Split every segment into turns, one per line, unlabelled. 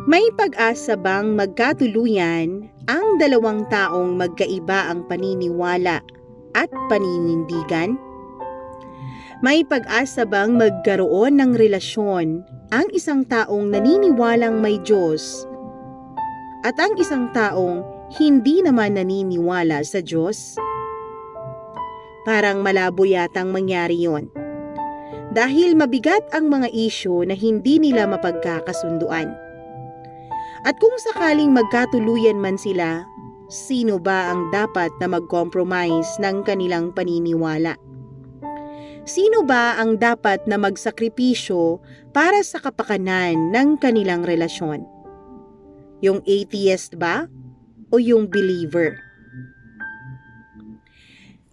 May pag-asa bang magkatuluyan ang dalawang taong magkaiba ang paniniwala at paninindigan? May pag-asa bang magkaroon ng relasyon ang isang taong naniniwalang may Diyos at ang isang taong hindi naman naniniwala sa Diyos? Parang malabo yatang mangyari yon. Dahil mabigat ang mga isyu na hindi nila mapagkakasunduan. At kung sakaling magkatuluyan man sila, sino ba ang dapat na mag-compromise ng kanilang paniniwala? Sino ba ang dapat na magsakripisyo para sa kapakanan ng kanilang relasyon? Yung atheist ba o yung believer?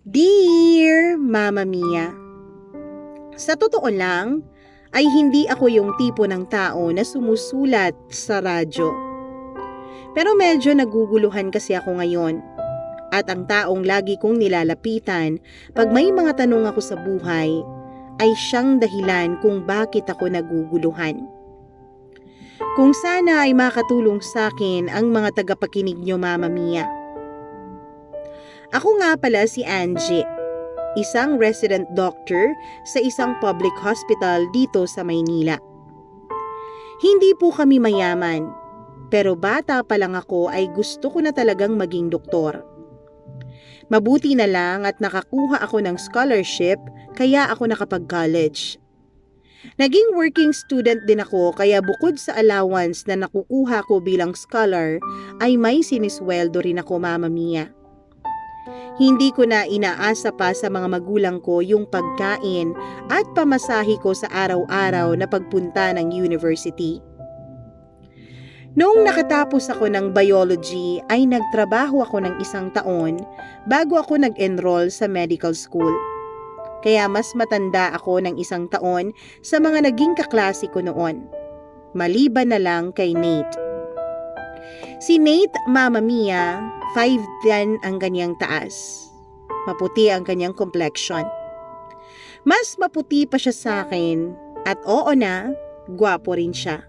Dear Mama Mia, sa totoo lang, ay hindi ako yung tipo ng tao na sumusulat sa radyo. Pero medyo naguguluhan kasi ako ngayon. At ang taong lagi kong nilalapitan pag may mga tanong ako sa buhay, ay siyang dahilan kung bakit ako naguguluhan. Kung sana ay makatulong sa akin ang mga tagapakinig nyo, Mama Mia. Ako nga pala si Angie, isang resident doctor sa isang public hospital dito sa Maynila. Hindi po kami mayaman, pero bata pa lang ako ay gusto ko na talagang maging doktor. Mabuti na lang at nakakuha ako ng scholarship kaya ako nakapag-college. Naging working student din ako kaya bukod sa allowance na nakukuha ko bilang scholar ay may sinisweldo rin ako, Mama Mia. Hindi ko na inaasa pa sa mga magulang ko yung pagkain at pamasahe ko sa araw-araw na pagpunta ng university. Noong nakatapos ako ng biology ay nagtrabaho ako ng 1 taon bago ako nag-enroll sa medical school. Kaya mas matanda ako ng 1 taon sa mga naging kaklase ko noon. Maliban na lang kay Nate. Si Nate, Mama Mia, 5'10" ang kanyang taas. Maputi ang kanyang complexion. Mas maputi pa siya sa akin at oo na, gwapo rin siya.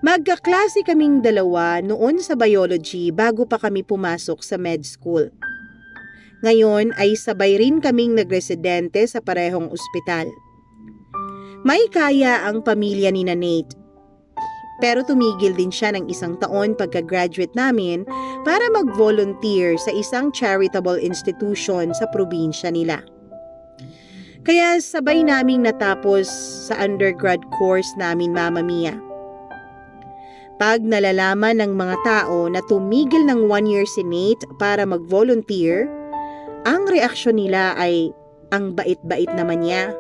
Magkaklase kaming dalawa noon sa biology bago pa kami pumasok sa med school. Ngayon ay sabay rin kaming nagresidente sa parehong ospital. May kaya ang pamilya ni Nate. Pero tumigil din siya ng 1 taon pagka-graduate namin para mag-volunteer sa isang charitable institution sa probinsya nila. Kaya sabay naming natapos sa undergrad course namin, Mama Mia. Pag nalalaman ng mga tao na tumigil ng 1 year si Nate para mag-volunteer, ang reaksyon nila ay, ang bait-bait naman niya.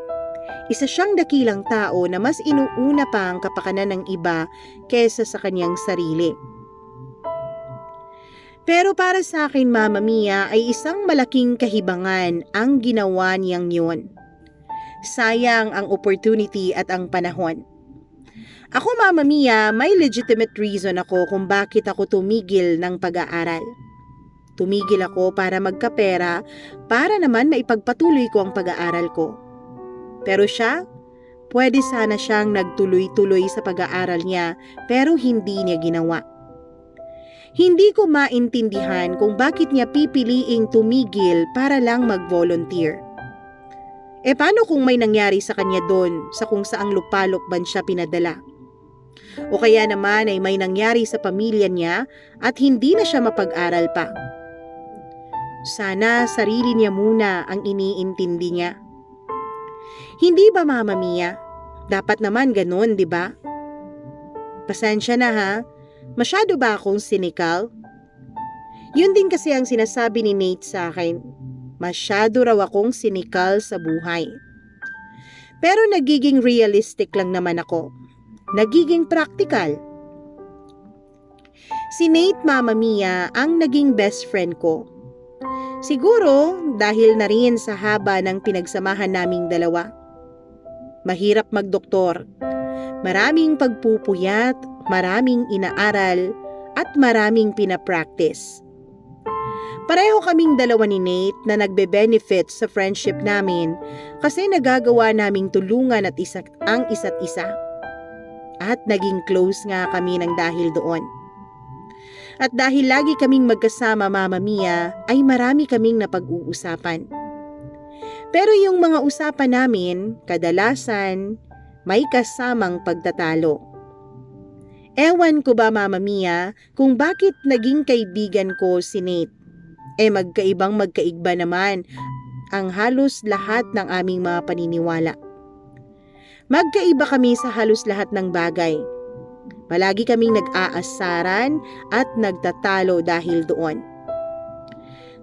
Isa siyang dakilang tao na mas inuuna pa ang kapakanan ng iba kesa sa kanyang sarili. Pero para sa akin, Mama Mia, ay isang malaking kahibangan ang ginawa niyang yun. Sayang ang opportunity at ang panahon. Ako, Mama Mia, may legitimate reason ako kung bakit ako tumigil ng pag-aaral. Tumigil ako para magkapera para naman maipagpatuloy ko ang pag-aaral ko. Pero siya, pwede sana siyang nagtuloy-tuloy sa pag-aaral niya pero hindi niya ginawa. Hindi ko maintindihan kung bakit niya pipiliing tumigil para lang mag-volunteer. Paano kung may nangyari sa kanya doon sa kung saang lupalokban siya pinadala? O kaya naman ay may nangyari sa pamilya niya at hindi na siya mapag-aral pa. Sana sarili niya muna ang iniintindi niya. Hindi ba, Mama Mia? Dapat naman ganun, di ba? Pasensya na ha, masyado ba akong cynical? Yun din kasi ang sinasabi ni Nate sa akin. Masyado raw akong cynical sa buhay. Pero nagiging realistic lang naman ako. Nagiging practical. Si Nate, Mama Mia, ang naging best friend ko. Siguro dahil na rin sa haba ng pinagsamahan naming dalawa. Mahirap magdoktor. Maraming pagpupuyat, maraming inaaral, at maraming pinapractice. Pareho kaming dalawa ni Nate na nagbe-benefit sa friendship namin kasi nagagawa naming tulungan ang isa't isa. At naging close nga kami ng dahil doon. At dahil lagi kaming magkasama, Mama Mia, ay marami kaming napag-uusapan. Pero yung mga usapan namin, kadalasan, may kasamang pagtatalo. Ewan ko ba, Mama Mia, kung bakit naging kaibigan ko si Nate. Magkaibang magkaigba naman ang halos lahat ng aming mga paniniwala. Magkaiba kami sa halos lahat ng bagay. Palagi kaming nag-aasaran at nagtatalo dahil doon.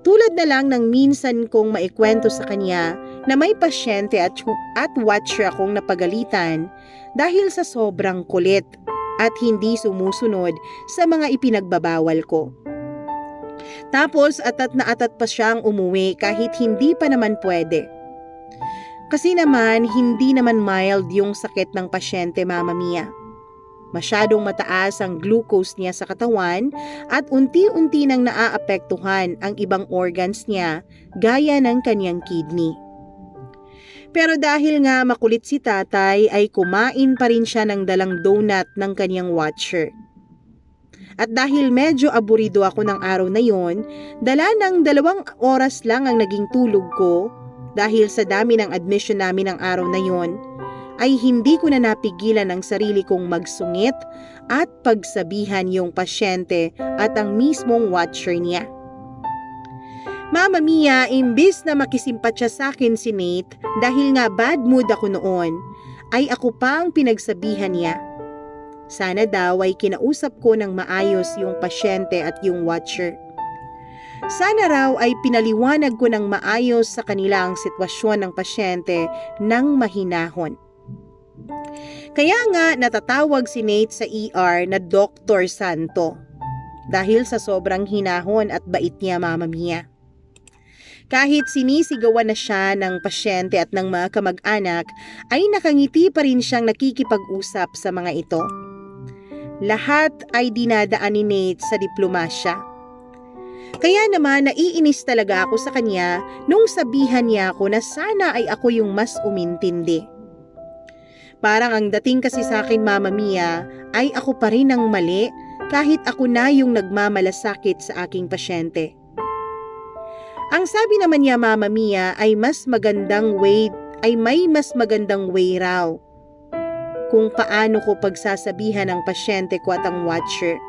Tulad na lang ng minsan kong maikwento sa kanya na may pasyente at watcher akong napagalitan dahil sa sobrang kulit at hindi sumusunod sa mga ipinagbabawal ko. Tapos atat na atat pa siyang umuwi kahit hindi pa naman pwede. Kasi naman hindi naman mild yung sakit ng pasyente, Mama Mia. Masyadong mataas ang glucose niya sa katawan at unti-unti nang naaapektuhan ang ibang organs niya gaya ng kanyang kidney. Pero dahil nga makulit si tatay ay kumain pa rin siya ng dalang donut ng kanyang watcher. At dahil medyo aburido ako ng araw na yon, dala ng 2 oras lang ang naging tulog ko dahil sa dami ng admission namin ng araw na yon, ay hindi ko na napigilan ang sarili kong magsungit at pagsabihan yung pasyente at ang mismong watcher niya. Mama Mia, imbis na makisimpat siya sa akin si Nate dahil nga bad mood ako noon, ay ako pa ang pinagsabihan niya. Sana daw ay kinausap ko ng maayos yung pasyente at yung watcher. Sana raw ay pinaliwanag ko ng maayos sa kanila ang sitwasyon ng pasyente ng mahinahon. Kaya nga natatawag si Nate sa ER na Dr. Santo dahil sa sobrang hinahon at bait niya, Mama Mia. Kahit sinisigawan na siya ng pasyente at ng mga kamag-anak, ay nakangiti pa rin siyang nakikipag-usap sa mga ito. Lahat ay dinadaan ni Nate sa diplomasya. Kaya naman naiinis talaga ako sa kanya nung sabihan niya ako na sana ay ako yung mas umintindi. Parang ang dating kasi sa akin, Mama Mia, ay ako pa rin ang mali kahit ako na yung nagmamalasakit sa aking pasyente. Ang sabi naman niya, Mama Mia, ay may mas magandang way raw kung paano ko pagsasabihan ang pasyente ko at ang watcher.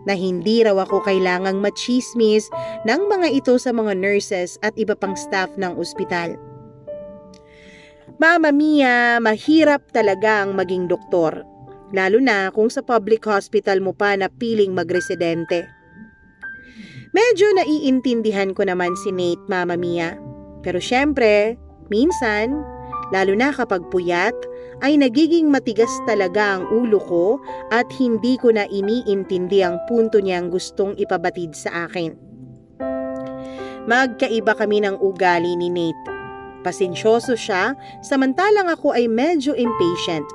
Na hindi raw ako kailangang machismis ng mga ito sa mga nurses at iba pang staff ng ospital. Mama Mia, mahirap talaga ang maging doktor, lalo na kung sa public hospital mo pa na piling magresidente. Medyo naiintindihan ko naman si Nate, Mama Mia. Pero syempre, minsan, lalo na kapag puyat, ay nagiging matigas talaga ang ulo ko at hindi ko na iniintindi ang punto niyang gustong ipabatid sa akin. Magkaiba kami ng ugali ni Nate. Pasensyoso siya, samantalang ako ay medyo impatient.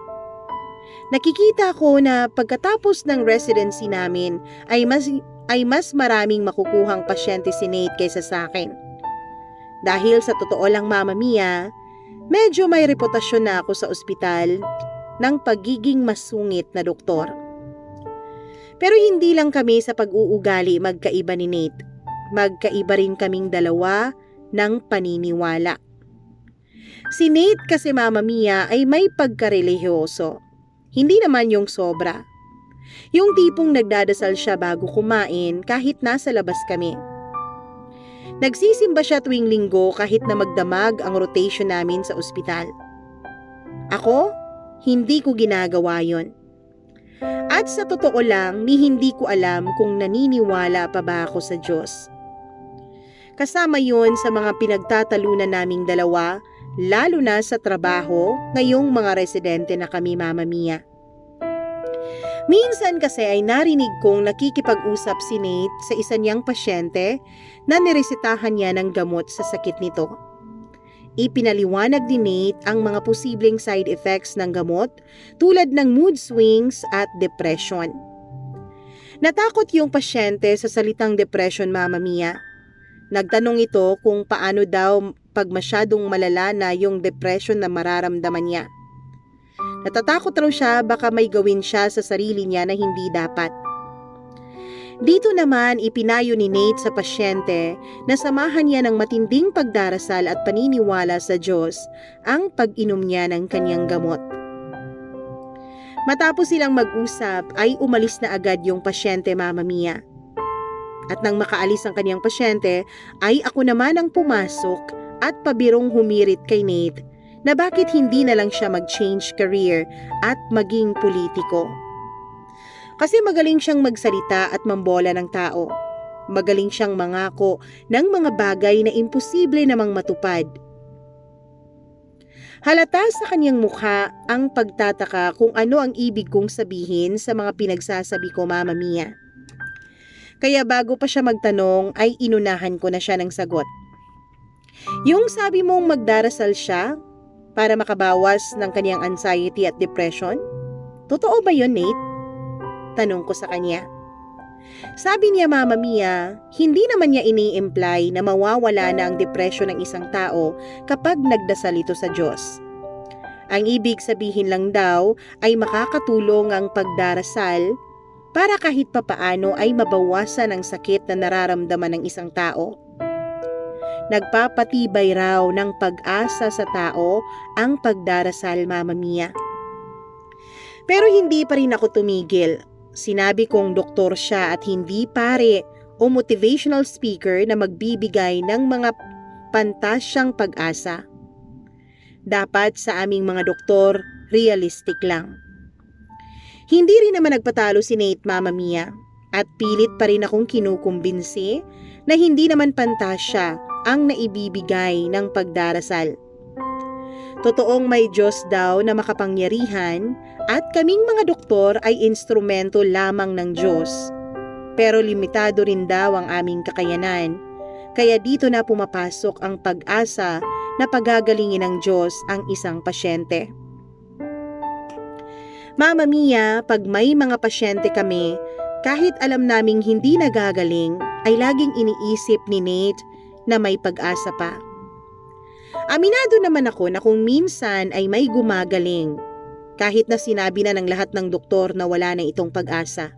Nakikita ko na pagkatapos ng residency namin ay mas maraming makukuhang pasyente si Nate kaysa sa akin. Dahil sa totoo lang, Mama Mia, medyo may reputasyon na ako sa ospital ng pagiging masungit na doktor. Pero hindi lang kami sa pag-uugali magkaiba ni Nate. Magkaiba rin kaming dalawa ng paniniwala. Si Nate kasi, Mama Mia, ay may pagkarelihiyoso. Hindi naman yung sobra. Yung tipong nagdadasal siya bago kumain kahit nasa labas kami. Nagsisimba siya tuwing linggo kahit na magdamag ang rotation namin sa ospital. Ako, hindi ko ginagawa yon. At sa totoo lang, hindi ko alam kung naniniwala pa ba ako sa Diyos. Kasama yon sa mga pinagtatalunan naming dalawa, lalo na sa trabaho ngayong mga residente na kami, Mama Mia. Minsan kasi ay narinig kong nakikipag-usap si Nate sa isa niyang pasyente na niresetahan niya ng gamot sa sakit nito. Ipinaliwanag ni Nate ang mga posibleng side effects ng gamot tulad ng mood swings at depression. Natakot yung pasyente sa salitang depression, Mama Mia. Nagtanong ito kung paano daw pag masyadong malala na yung depression na mararamdaman niya. Natatakot raw siya baka may gawin siya sa sarili niya na hindi dapat. Dito naman ipinayo ni Nate sa pasyente na samahan niya ng matinding pagdarasal at paniniwala sa Diyos ang pag-inom niya ng kanyang gamot. Matapos silang mag-usap ay umalis na agad yung pasyente, Mama Mia. At nang makaalis ang kanyang pasyente ay ako naman ang pumasok at pabirong humirit kay Nate na bakit hindi na lang siya mag-change career at maging politiko. Kasi magaling siyang magsalita at mambola ng tao. Magaling siyang mangako ng mga bagay na imposible namang matupad. Halata sa kanyang mukha ang pagtataka kung ano ang ibig kong sabihin sa mga pinagsasabi ko, Mama Mia. Kaya bago pa siya magtanong ay inunahan ko na siya ng sagot. Yung sabi mong magdarasal siya para makabawas ng kanyang anxiety at depression? Totoo ba yun, Nate? Tanong ko sa kanya. Sabi niya, Mama Mia, hindi naman niya ini-imply na mawawala na ang depression ng isang tao kapag nagdasal ito sa Diyos. Ang ibig sabihin lang daw ay makakatulong ang pagdarasal para kahit papaano ay mabawasan ang sakit na nararamdaman ng isang tao. Nagpapatibay raw ng pag-asa sa tao ang pagdarasal, Mama Mia. Pero hindi pa rin ako tumigil. Sinabi kong doktor siya at hindi pare o motivational speaker na magbibigay ng mga pantasyang pag-asa. Dapat sa aming mga doktor, realistic lang. Hindi rin naman nagpatalo si Nate, Mama Mia, at pilit pa rin akong kinukumbinsi na hindi naman pantasya ang naibibigay ng pagdarasal. Totoong may Diyos daw na makapangyarihan at kaming mga doktor ay instrumento lamang ng Diyos. Pero limitado rin daw ang aming kakayanan. Kaya dito na pumapasok ang pag-asa na pagagalingin ng Diyos ang isang pasyente. Mama Mia, pag may mga pasyente kami, kahit alam naming hindi nagagaling, ay laging iniisip ni Nate na may pag-asa pa. Aminado naman ako na kung minsan ay may gumagaling, kahit na sinabi na ng lahat ng doktor na wala na itong pag-asa.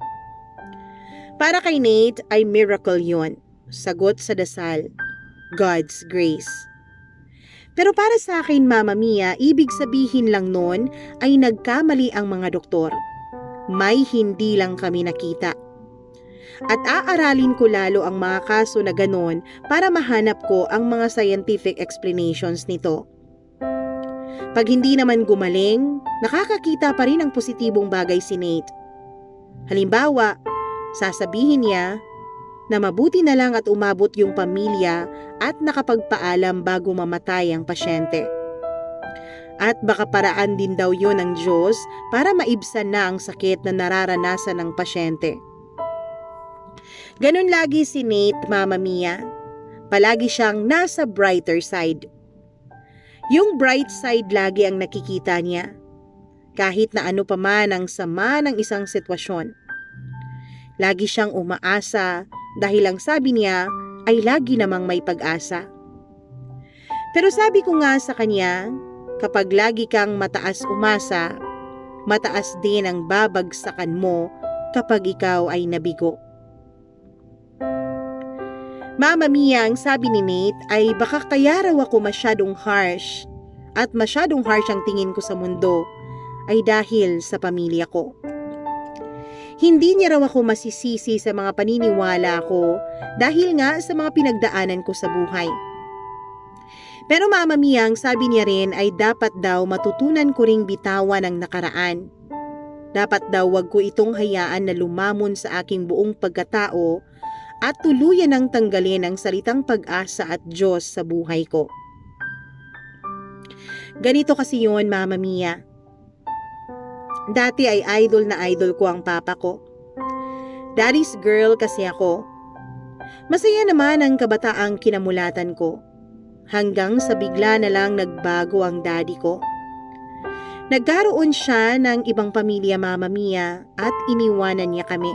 Para kay Nate ay miracle yun, sagot sa dasal, God's grace. Pero para sa akin, Mama Mia, ibig sabihin lang nun ay nagkamali ang mga doktor. May hindi lang kami nakita. At aaralin ko lalo ang mga kaso na ganon para mahanap ko ang mga scientific explanations nito. Pag hindi naman gumaling, nakakakita pa rin ng positibong bagay si Nate. Halimbawa, sasabihin niya na mabuti na lang at umabot yung pamilya at nakapagpaalam bago mamatay ang pasyente. At baka paraan din daw yun ng Diyos para maibsan na ang sakit na nararanasan ng pasyente. Ganun lagi si Nate, Mama Mia. Palagi siyang nasa brighter side. Yung bright side lagi ang nakikita niya. Kahit na ano pa man ang sama ng isang sitwasyon. Lagi siyang umaasa dahil ang sabi niya ay lagi namang may pag-asa. Pero sabi ko nga sa kanya, kapag lagi kang mataas umasa, mataas din ang babagsakan mo kapag ikaw ay nabigo. Mama Mia, ang sabi ni Nate ay baka kaya raw ako masyadong harsh at masyadong harsh ang tingin ko sa mundo ay dahil sa pamilya ko. Hindi niya raw ako masisisi sa mga paniniwala ko dahil nga sa mga pinagdaanan ko sa buhay. Pero Mama Mia, ang sabi niya rin ay dapat daw matutunan ko ring bitawan ang nakaraan. Dapat daw wag ko itong hayaan na lumamon sa aking buong pagkatao at tuluyan ang tanggalin ang salitang pag-asa at Diyos sa buhay ko. Ganito kasi yun, Mama Mia. Dati ay idol na idol ko ang papa ko. Daddy's girl kasi ako. Masaya naman ang kabataang kinamulatan ko. Hanggang sa bigla na lang nagbago ang daddy ko. Nagkaroon siya ng ibang pamilya, Mama Mia, at iniwanan niya kami.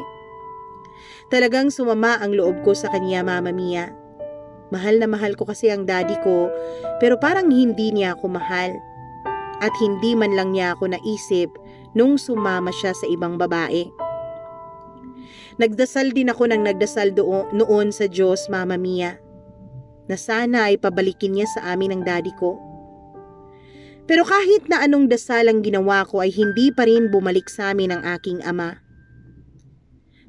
Talagang sumama ang loob ko sa kanya, Mama Mia. Mahal na mahal ko kasi ang daddy ko, pero parang hindi niya ako mahal. at hindi man lang niya ako naisip nung sumama siya sa ibang babae. Nagdasal din ako ng nagdasal noon sa Diyos, Mama Mia, na sana ay pabalikin niya sa amin ang daddy ko. Pero kahit na anong dasal ang ginawa ko ay hindi pa rin bumalik sa amin ang aking ama.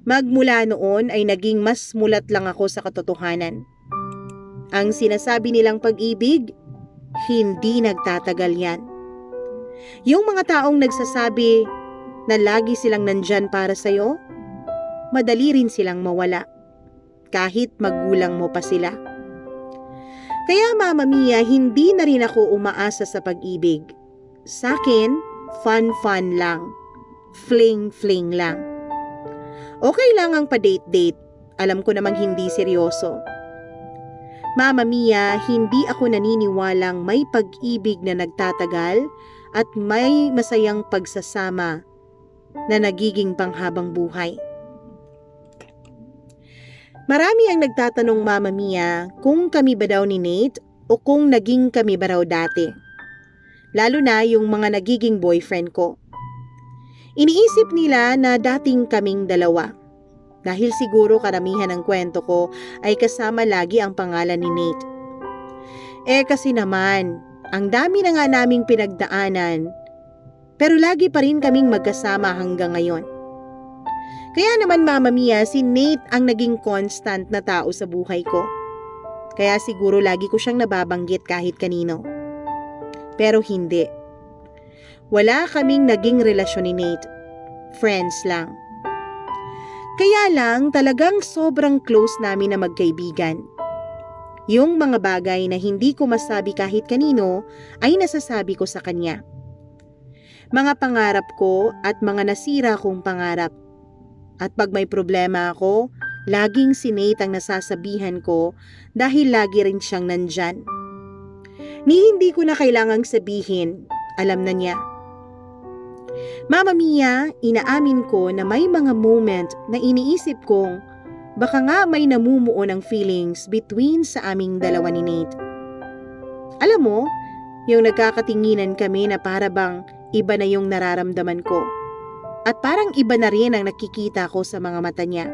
Magmula noon ay naging mas mulat lang ako sa katotohanan. Ang sinasabi nilang pag-ibig, hindi nagtatagal yan. Yung mga taong nagsasabi na lagi silang nandyan para sa'yo, madali rin silang mawala, kahit magulang mo pa sila. Kaya Mama Mia, hindi na rin ako umaasa sa pag-ibig. Sa akin, fun-fun lang. Fling-fling lang. Okay lang ang pa-date-date. Alam ko namang hindi seryoso. Mama Mia, hindi ako naniniwalang may pag-ibig na nagtatagal at may masayang pagsasama na nagiging panghabang buhay. Marami ang nagtatanong, Mama Mia, kung kami ba daw ni Nate o kung naging kami ba raw dati. Lalo na yung mga nagiging boyfriend ko. Iniisip nila na dating kaming dalawa. Dahil siguro karamihan ng kwento ko ay kasama lagi ang pangalan ni Nate. Kasi naman, ang dami na nga naming pinagdaanan, pero lagi pa rin kaming magkasama hanggang ngayon. Kaya naman Mama Mia, si Nate ang naging constant na tao sa buhay ko. Kaya siguro lagi ko siyang nababanggit kahit kanino. Pero hindi. Wala kaming naging relasyon ni Nate. Friends lang. Kaya lang talagang sobrang close namin na magkaibigan. Yung mga bagay na hindi ko masabi kahit kanino ay nasasabi ko sa kanya. Mga pangarap ko at mga nasira kong pangarap. At pag may problema ako, laging si Nate ang nasasabihan ko dahil lagi rin siyang nandyan. Ni hindi ko na kailangang sabihin, alam na niya. Mama Mia, inaamin ko na may mga moment na iniisip kong baka nga may namumuo ng feelings between sa aming dalawa ni Nate. Alam mo, yung nagkakatinginan kami na para bang iba na yung nararamdaman ko. At parang iba na rin ang nakikita ko sa mga mata niya.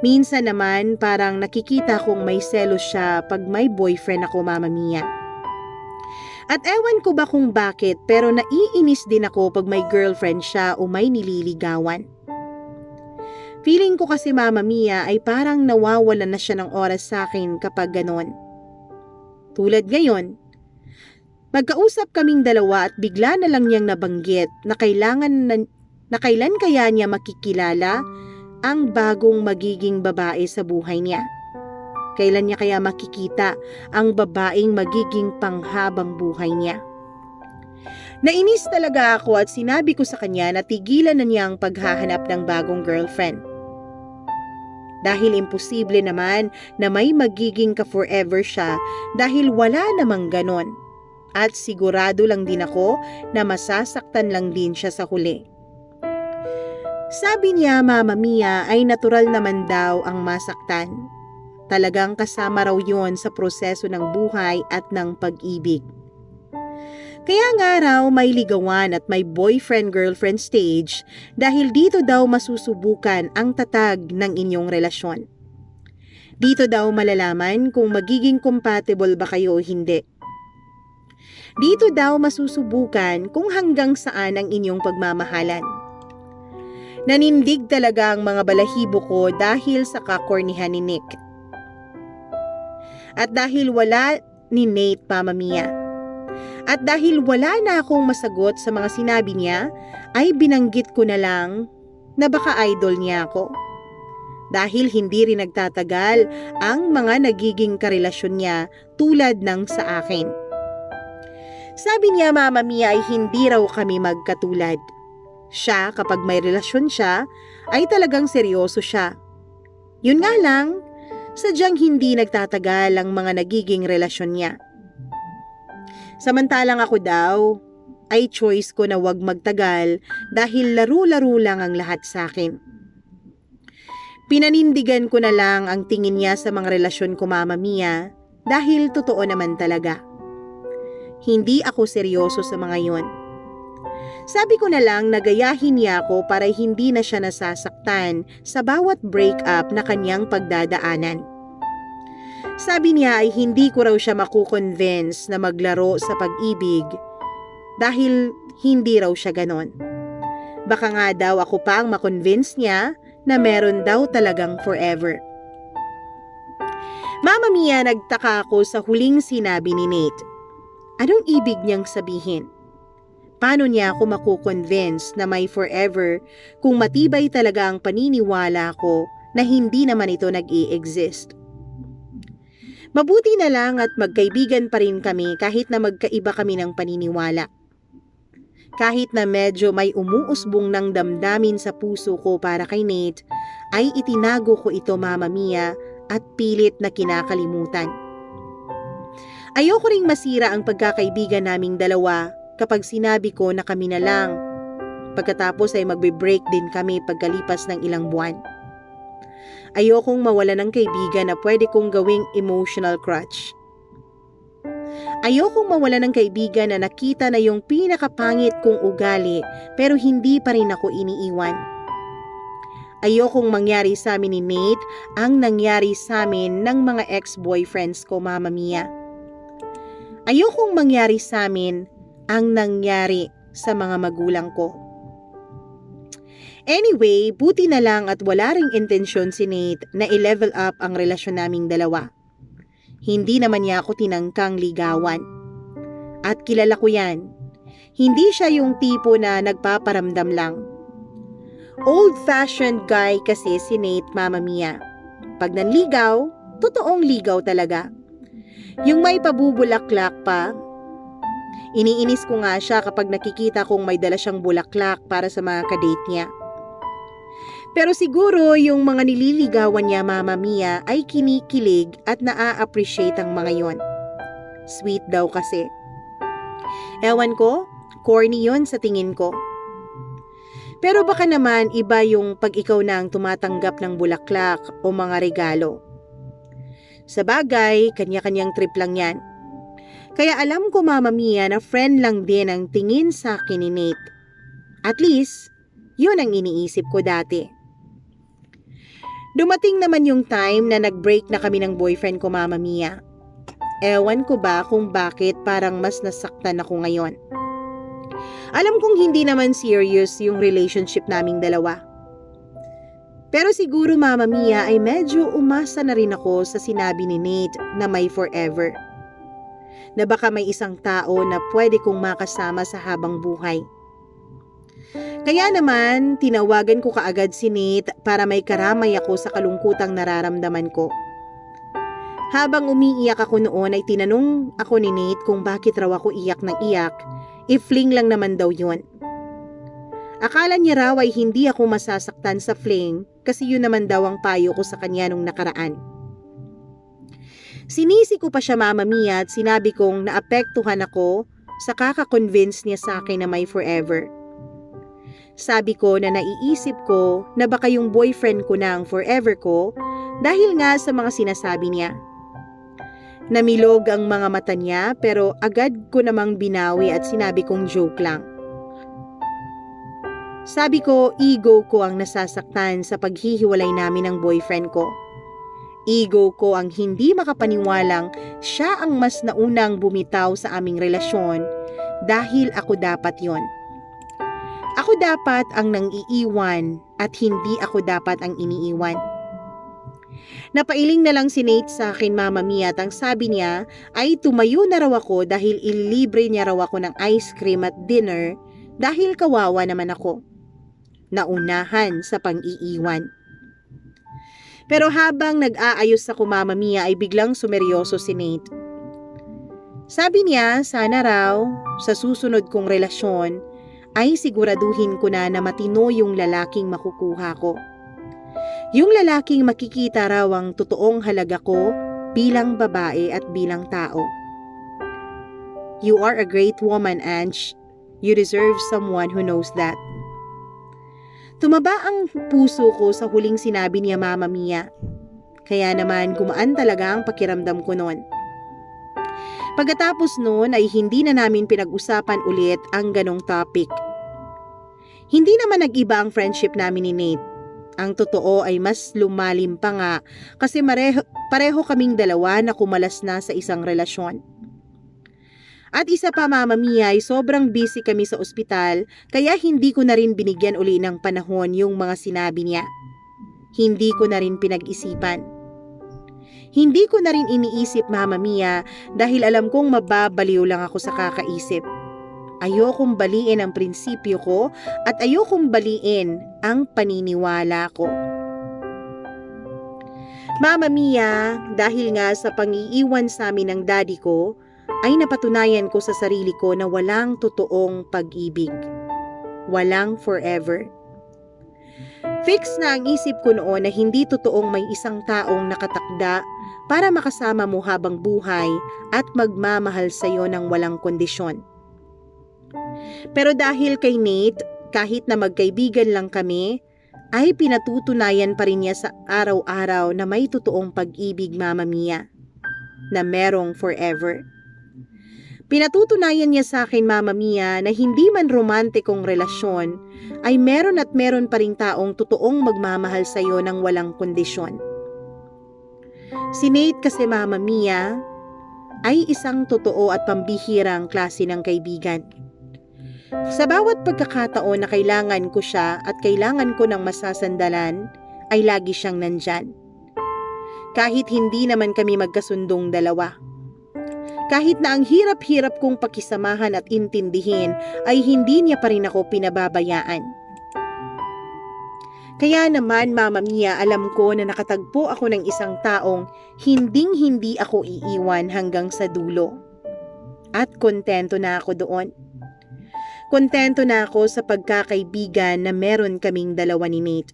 Minsan naman parang nakikita kong may selos siya pag may boyfriend ako, Mama Mia. At ewan ko ba kung bakit pero naiinis din ako pag may girlfriend siya o may nililigawan. Feeling ko kasi Mama Mia ay parang nawawalan na siya ng oras sa akin kapag ganon. Tulad ngayon, magkausap kaming dalawa at bigla na lang niyang nabanggit na kailan kaya niya makikilala ang bagong magiging babae sa buhay niya. Kailan niya kaya makikita ang babaeng magiging panghabang buhay niya. Nainis talaga ako at sinabi ko sa kanya na tigilan na niya ang paghahanap ng bagong girlfriend. Dahil imposible naman na may magiging ka-forever siya dahil wala namang ganon. At sigurado lang din ako na masasaktan lang din siya sa huli. Sabi niya, Mama Mia, ay natural naman daw ang masaktan. Talagang kasama raw yon sa proseso ng buhay at ng pag-ibig. Kaya nga raw may ligawan at may boyfriend-girlfriend stage dahil dito daw masusubukan ang tatag ng inyong relasyon. Dito daw malalaman kung magiging compatible ba kayo o hindi. Dito daw masusubukan kung hanggang saan ang inyong pagmamahalan. Nanindig talaga ang mga balahibo ko dahil sa kakornihan ni Nick. At dahil wala ni Nate, Mama Mia. At dahil wala na akong masagot sa mga sinabi niya, ay binanggit ko na lang na baka idol niya ako. Dahil hindi rin nagtatagal ang mga nagiging karelasyon niya tulad ng sa akin. Sabi niya, Mama Mia, ay hindi raw kami magkatulad. Siya, kapag may relasyon siya, ay talagang seryoso siya. Yun nga lang, sadyang hindi nagtatagal ang mga nagiging relasyon niya. Samantalang ako daw, ay choice ko na wag magtagal dahil laro-laro lang ang lahat sa akin. Pinanindigan ko na lang ang tingin niya sa mga relasyon ko, Mama Mia, dahil totoo naman talaga. Hindi ako seryoso sa mga yon. Sabi ko na lang na gayahin niya ako para hindi na siya nasasaktan sa bawat breakup na kanyang pagdadaanan. Sabi niya ay hindi ko raw siya makukonvince na maglaro sa pag-ibig dahil hindi raw siya ganon. Baka nga daw ako pa ang makonvince niya na meron daw talagang forever. Mama Mia, nagtaka ako sa huling sinabi ni Nate. Anong ibig niyang sabihin? Paano niya ako makukonvince na may forever kung matibay talaga ang paniniwala ko na hindi naman ito nag-i-exist? Mabuti na lang at magkaibigan pa rin kami kahit na magkaiba kami ng paniniwala. Kahit na medyo may umuusbong ng damdamin sa puso ko para kay Nate, ay itinago ko ito, Mama Mia, at pilit na kinakalimutan. Ayoko ring masira ang pagkakaibigan naming dalawa kapag sinabi ko na kami na lang. Pagkatapos ay magbe-break din kami pagkalipas ng ilang buwan. Ayokong mawala ng kaibigan na pwede kong gawing emotional crutch. Ayokong mawala ng kaibigan na nakita na yung pinakapangit kong ugali pero hindi pa rin ako iniiwan. Ayokong mangyari sa amin ni Nate ang nangyari sa amin ng mga ex-boyfriends ko, Mama Mia. Ayokong mangyari sa amin ang nangyari sa mga magulang ko. Anyway, buti na lang at wala ring intensyon si Nate na i-level up ang relasyon naming dalawa. Hindi naman niya ako tinangkang ligawan. At kilala ko yan. Hindi siya yung tipo na nagpaparamdam lang. Old-fashioned guy kasi si Nate, Mama Mia. Pag nanligaw, totoong ligaw talaga. Yung may pabubulaklak pa. Iniinis ko nga siya kapag nakikita kong may dala siyang bulaklak para sa mga kadate niya. Pero siguro yung mga nililigawan niya, Mama Mia, ay kinikilig at naa-appreciate ang mga yon. Sweet daw kasi. Ewan ko, corny yon sa tingin ko. Pero baka naman iba yung pag ikaw na ang tumatanggap ng bulaklak o mga regalo. Sa bagay, kanya-kanyang trip lang yan. Kaya alam ko, Mama Mia, na friend lang din ang tingin sa akin ni Nate. At least, yun ang iniisip ko dati. Dumating naman yung time na nag-break na kami ng boyfriend ko, Mama Mia. Ewan ko ba kung bakit parang mas nasaktan ako ngayon. Alam kong hindi naman serious yung relationship naming dalawa. Pero siguro, Mama Mia, ay medyo umasa na rin ako sa sinabi ni Nate na may forever. Na baka may isang tao na pwede kong makasama sa habang buhay. Kaya naman, tinawagan ko kaagad si Nate para may karamay ako sa kalungkutang nararamdaman ko. Habang umiiyak ako noon ay tinanong ako ni Nate kung bakit raw ako iyak ng iyak, fling lang naman daw yun. Akala niya raw ay hindi ako masasaktan sa fling kasi yun naman daw ang payo ko sa kanya nung nakaraan. Sinisi ko pa siya, Mama Mia, at sinabi kong naapektuhan ako sa kaka-convince niya sa akin na may forever. Sabi ko na naiisip ko na baka yung boyfriend ko na ang forever ko dahil nga sa mga sinasabi niya. Namilog ang mga mata niya pero agad ko namang binawi at sinabi kong joke lang. Sabi ko, ego ko ang nasasaktan sa paghihiwalay namin ng boyfriend ko. Ego ko ang hindi makapaniwalang siya ang mas naunang bumitaw sa aming relasyon dahil ako dapat yon. Ako dapat ang nang-iiwan at hindi ako dapat ang iniiwan. Napailing na lang si Nate sa akin, Mama Mia, at ang sabi niya ay tumayo na raw ako dahil ilibre niya raw ako ng ice cream at dinner dahil kawawa naman ako. Naunahan sa pang-iiwan. Pero habang nag-aayos ako, Mama Mia, ay biglang sumeryoso si Nate. Sabi niya, sana raw sa susunod kong relasyon ay siguraduhin ko na matino yung lalaking makukuha ko. Yung lalaking makikita raw ang totoong halaga ko bilang babae at bilang tao. You are a great woman, Ange. You deserve someone who knows that. Tumaba ang puso ko sa huling sinabi niya, Mama Mia. Kaya naman gumaan talaga ang pakiramdam ko noon. Pagkatapos noon ay hindi na namin pinag-usapan ulit ang ganong topic. Hindi naman nag-iba ang friendship namin ni Nate. Ang totoo ay mas lumalim pa nga kasi pareho kaming dalawa na kumalas na sa isang relasyon. At isa pa, Mama Mia, ay sobrang busy kami sa ospital kaya hindi ko na rin binigyan uli ng panahon yung mga sinabi niya. Hindi ko na rin pinag-isipan. Hindi ko na rin iniisip, Mama Mia, dahil alam kong mababaliw lang ako sa kakaisip. Ayokong baliin ang prinsipyo ko at ayokong baliin ang paniniwala ko. Mama Mia, dahil nga sa pang-iiwan sa amin ng daddy ko, ay napatunayan ko sa sarili ko na walang totoong pag-ibig. Walang forever. Fix na ang isip ko noon na hindi totoong may isang taong nakatakda para makasama mo habang buhay at magmamahal sa iyo ng walang kondisyon. Pero dahil kay Nate, kahit na magkaibigan lang kami, ay pinatutunayan pa rin niya sa araw-araw na may totoong pag-ibig, Mama Mia, na merong forever. Pinatutunayan niya sa akin, Mama Mia, na hindi man romantikong relasyon, ay meron at meron pa ring taong totoong magmamahal sa iyo ng walang kondisyon. Si Nate kasi, Mama Mia, ay isang totoo at pambihirang klase ng kaibigan. Sa bawat pagkakataon na kailangan ko siya at kailangan ko ng masasandalan, ay lagi siyang nandyan. Kahit hindi naman kami magkasundong dalawa. Kahit na ang hirap-hirap kong pakisamahan at intindihin, ay hindi niya pa rin ako pinababayaan. Kaya naman, Mama Mia, alam ko na nakatagpo ako ng isang taong hinding-hindi ako iiwan hanggang sa dulo. At kontento na ako doon. Kontento na ako sa pagkakaibigan na meron kaming dalawa ni Nate.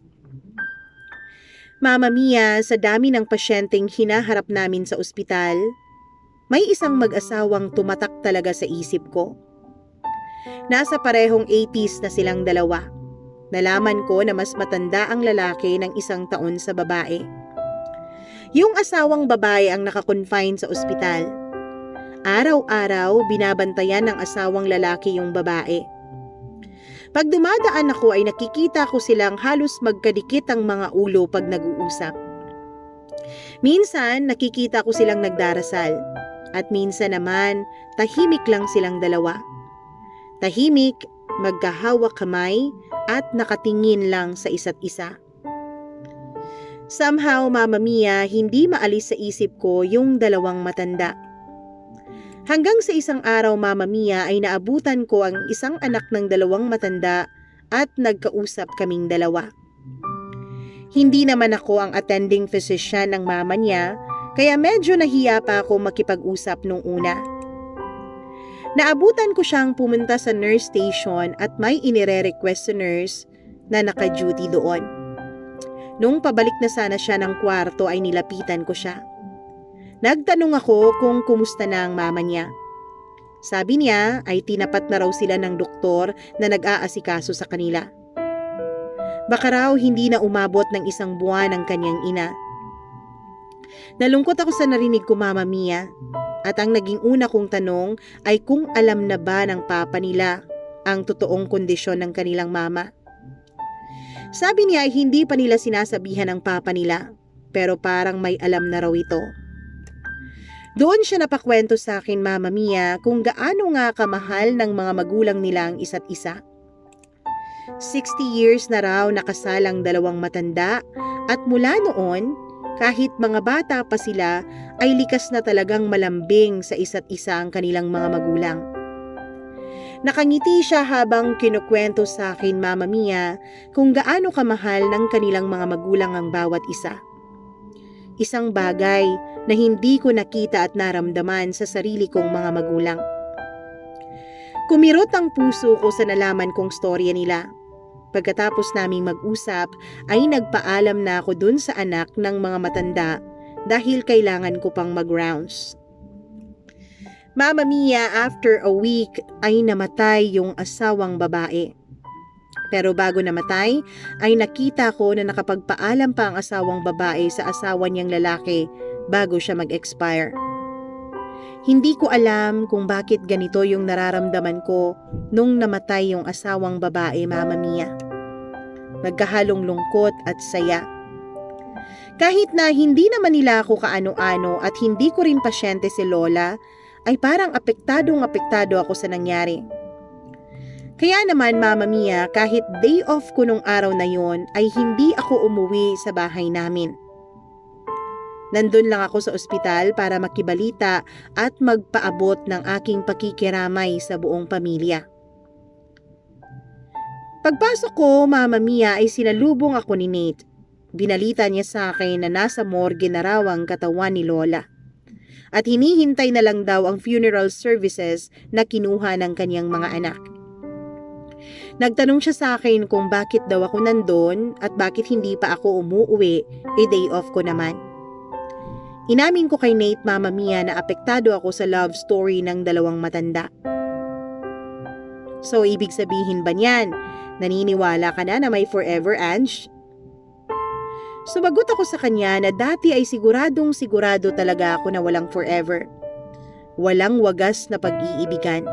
Mama Mia, sa dami ng pasyenteng hinaharap namin sa ospital, may isang mag-asawang tumatak talaga sa isip ko. Nasa parehong 80s na silang dalawa. Nalaman ko na mas matanda ang lalaki ng 1 taon sa babae. Yung asawang babae ang nakakonfine sa ospital. Araw-araw, binabantayan ng asawang lalaki yung babae. Pag dumadaan ako ay nakikita ko silang halos magkadikit ang mga ulo pag nag-uusap. Minsan, nakikita ko silang nagdarasal. At minsan naman, tahimik lang silang dalawa. Tahimik, magkahawak kamay, at nakatingin lang sa isa't isa. Somehow, Mama Mia, hindi maalis sa isip ko yung dalawang matanda. Hanggang sa isang araw, Mama Mia, ay naabutan ko ang isang anak ng dalawang matanda at nagkausap kaming dalawa. Hindi naman ako ang attending physician ng mama niya, kaya medyo nahiya pa ako makipag-usap nung una. Naabutan ko siyang pumunta sa nurse station at may inire-request sa nurse na naka-duty doon. Nung pabalik na sana siya ng kwarto ay nilapitan ko siya. Nagtanong ako kung kumusta na ang mama niya. Sabi niya ay tinapat na raw sila ng doktor na nag-aasikaso sa kanila. Baka raw hindi na umabot ng 1 buwan ang kanyang ina. Nalungkot ako sa narinig ko, Mama Mia, at ang naging una kong tanong ay kung alam na ba ng papa nila ang totoong kondisyon ng kanilang mama. Sabi niya ay hindi pa nila sinasabihan ng papa nila, pero parang may alam na raw ito. Doon siya napakwento sa akin, Mama Mia, kung gaano nga kamahal ng mga magulang nila ang isa't isa. 60 years na raw nakasalang dalawang matanda at mula noon, kahit mga bata pa sila, ay likas na talagang malambing sa isa't isa ang kanilang mga magulang. Nakangiti siya habang kinukwento sa akin, Mama Mia, kung gaano kamahal ng kanilang mga magulang ang bawat isa. Isang bagay na hindi ko nakita at naramdaman sa sarili kong mga magulang. Kumirot ang puso ko sa nalaman kong storya nila. Pagkatapos naming mag-usap ay nagpaalam na ako dun sa anak ng mga matanda dahil kailangan ko pang mag-rounds. Mama Mia, after a week ay namatay yung asawang babae. Pero bago namatay ay nakita ko na nakapagpaalam pa ang asawang babae sa asawa niyang lalaki bago siya mag-expire. Hindi ko alam kung bakit ganito yung nararamdaman ko nung namatay yung asawang babae, Mama Mia. Nagkahalong lungkot at saya. Kahit na hindi naman nila ako kaano-ano at hindi ko rin pasyente si Lola, ay parang apektado ako sa nangyari. Kaya naman, Mama Mia, kahit day off ko nung araw na yon ay hindi ako umuwi sa bahay namin. Nandun lang ako sa ospital para makibalita at magpaabot ng aking pakikiramay sa buong pamilya. Pagpasok ko, Mama Mia, ay sinalubong ako ni Nate. Binalita niya sa akin na nasa morgue na raw ang katawan ni Lola. At hinihintay na lang daw ang funeral services na kinuha ng kanyang mga anak. Nagtanong siya sa akin kung bakit daw ako nandun at bakit hindi pa ako umuwi, day off ko naman. Inamin ko kay Nate, Mama Mia, na apektado ako sa love story ng dalawang matanda. So, ibig sabihin ba niyan, naniniwala ka na may forever, Ange? Sumagot ako sa kanya na dati ay sigurado talaga ako na walang forever. Walang wagas na pag-iibigan.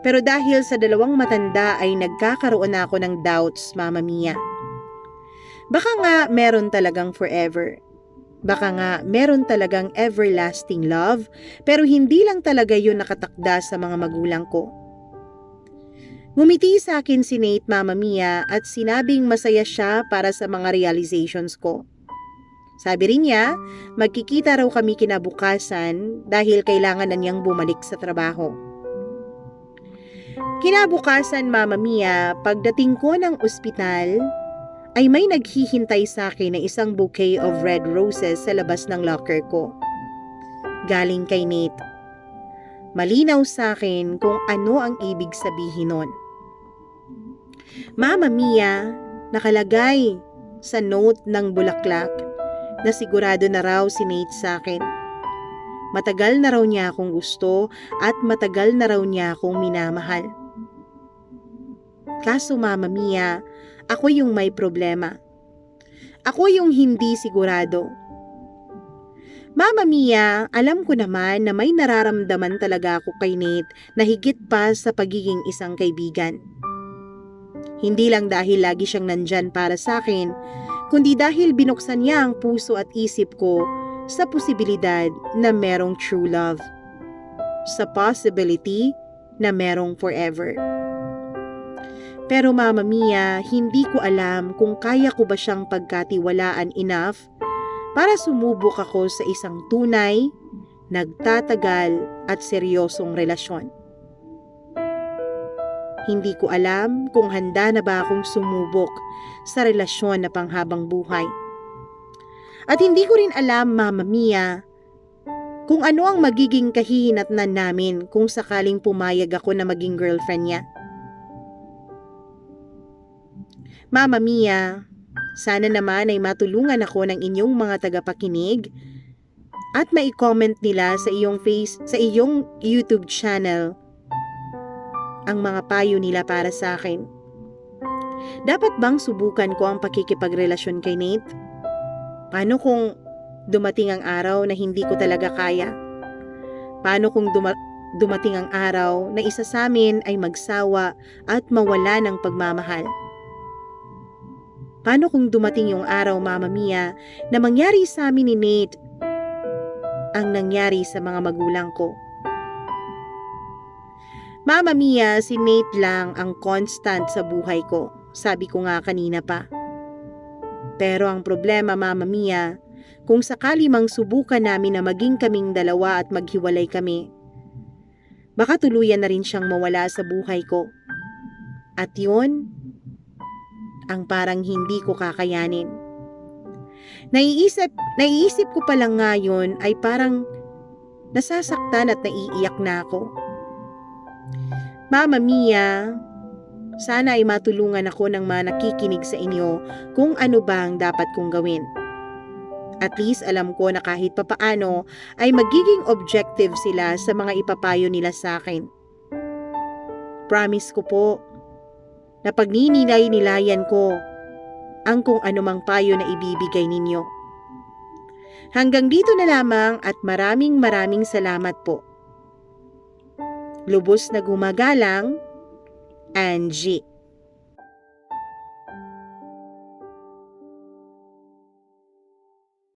Pero dahil sa dalawang matanda ay nagkakaroon na ako ng doubts, Mama Mia. Baka nga meron talagang forever. Baka nga meron talagang everlasting love, pero hindi lang talaga yun nakatakda sa mga magulang ko. Ngumiti sa akin si Nate, Mama Mia, at sinabing masaya siya para sa mga realizations ko. Sabi rin niya, magkikita raw kami kinabukasan dahil kailangan na niyang bumalik sa trabaho. Kinabukasan, Mama Mia, pagdating ko ng ospital, ay may naghihintay sa akin na isang bouquet of red roses sa labas ng locker ko. Galing kay Nate. Malinaw sa akin kung ano ang ibig sabihin nun. Mama Mia, nakalagay sa note ng bulaklak na sigurado na raw si Nate sa akin. Matagal na raw niya akong gusto at matagal na raw niya akong minamahal. Kaso, Mama Mia, ako yung may problema. Ako yung hindi sigurado. Mama Mia, alam ko naman na may nararamdaman talaga ako kay Nate na higit pa sa pagiging isang kaibigan. Hindi lang dahil lagi siyang nandyan para sa akin, kundi dahil binuksan niya ang puso at isip ko sa posibilidad na merong true love. Sa possibility na merong forever. Pero Mama Mia, hindi ko alam kung kaya ko ba siyang pagkatiwalaan enough para sumubok ako sa isang tunay, nagtatagal at seryosong relasyon. Hindi ko alam kung handa na ba akong sumubok sa relasyon na panghabang buhay. At hindi ko rin alam, Mama Mia, kung ano ang magiging kahihinatnan namin kung sakaling pumayag ako na maging girlfriend niya. Mama Mia, sana naman ay matulungan ako ng inyong mga tagapakinig at mai-comment nila sa iyong YouTube channel ang mga payo nila para sa akin. Dapat bang subukan ko ang pakikipagrelasyon kay Nate? Paano kung dumating ang araw na hindi ko talaga kaya? Paano kung dumating ang araw na isa sa amin ay magsawa at mawala ng pagmamahal? Paano kung dumating yung araw, Mama Mia, na mangyari sa amin ni Nate ang nangyari sa mga magulang ko? Mama Mia, si Nate lang ang constant sa buhay ko. Sabi ko nga kanina pa. Pero ang problema, Mama Mia, kung sakali mang subukan namin na maging kaming dalawa at maghiwalay kami, baka tuluyan na rin siyang mawala sa buhay ko. At yun, ang parang hindi ko kakayanin. Naiisip ko pa lang ngayon ay parang nasasaktan at naiiyak na ako. Mama Mia, sana ay matulungan ako ng mga nakikinig sa inyo kung ano ba ang dapat kong gawin. At least alam ko na kahit papaano ay magiging objective sila sa mga ipapayo nila sa akin. Promise ko po na pagninilay-nilayan ko ang kung anumang payo na ibibigay ninyo. Hanggang dito na lamang at maraming salamat po. Lubos na gumagalang, Angie.